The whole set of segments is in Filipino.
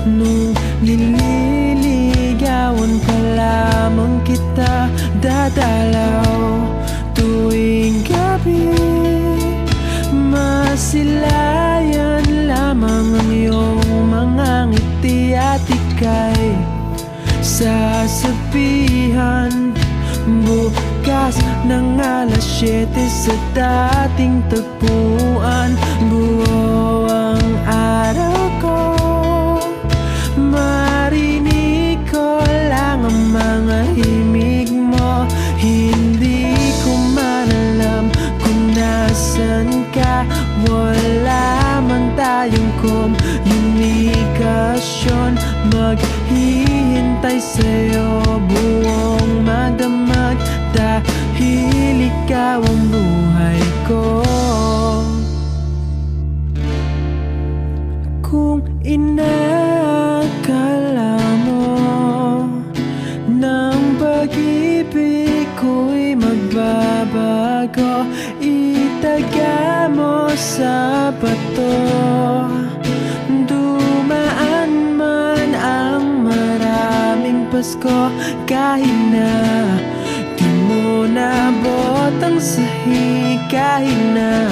Nung nililigawan pa lamang kita, dadalaw tuwing gabi. Masilayan lamang ang iyong mga ngiti at ika'y sasabihan bukas ng alas 7 sa dating tagpuan. Buo ang araw ko, marinig ko lang ang mga himig mo. Hindi ko man alam kung nasan ka, wala man tayong komunikasyon. Maghihintay sa'yo buong magdamag, dahil ikaw ang buhay ko. Kung inakala mo ng pag-ibig ko'y magbabago, itaga mo sa bato. Dumaan man ang maraming Pasko, kahit na di mo naabot ang sahig, kahit na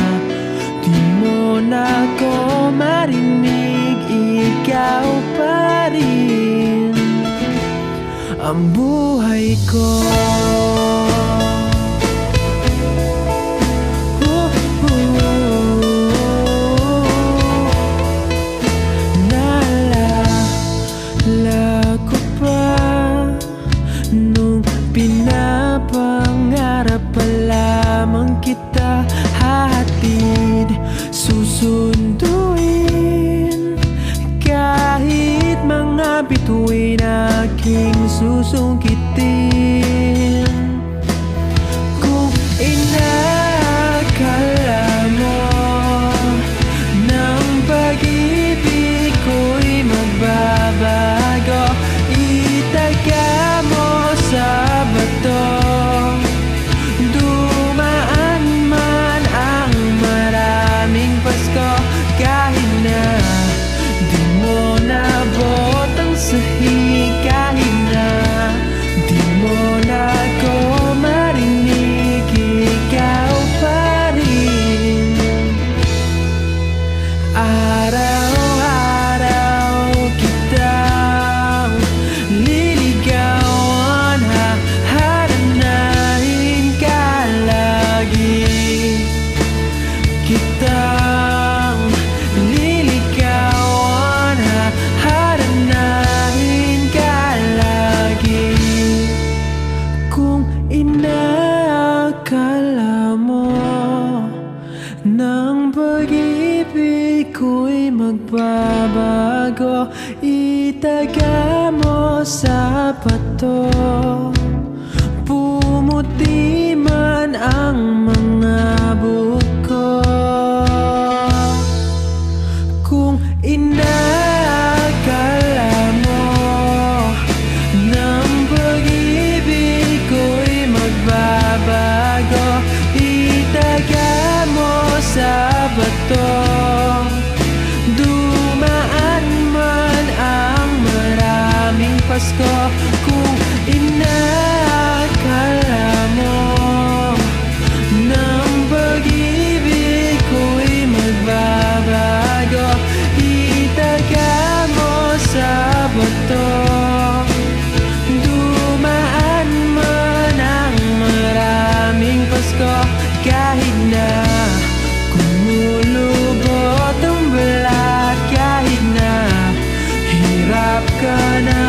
di mo na ako marinig, ikaw pa rin ang buhay ko. Naalala ko pa nung pinapangarap pa lamang kita, hahatid, susunduin, kahit mga bituin aking susungkitin. Kung inakala mo ng pag-ibig ko'y magbabago, itaga mo sa bato. Dumaan man ang maraming Pasko, kahit na di mo naabot ang sahig, kahit na di mo na ako marinig, ikaw pa rin. Araw-araw kitang liligawan, haharanahin ka lagi. Kitang liligawan, haharanahin ka lagi. Kung inakala mo ng pag-ibig ko'y magbabago, itaga mo sa bato. Pumuti man ang mga buhok ko. Kung inakala mo ng pag-ibig ko'y magbabago, itaga mo sa bato. Dumaan man ang maraming Pasko, kung inakala mo ng pag-ibig ko'y magbabago, itaga mo sa bato. Dumaan man ang maraming Pasko, kahit na kumulubot ang balat, kahit na hirap ka na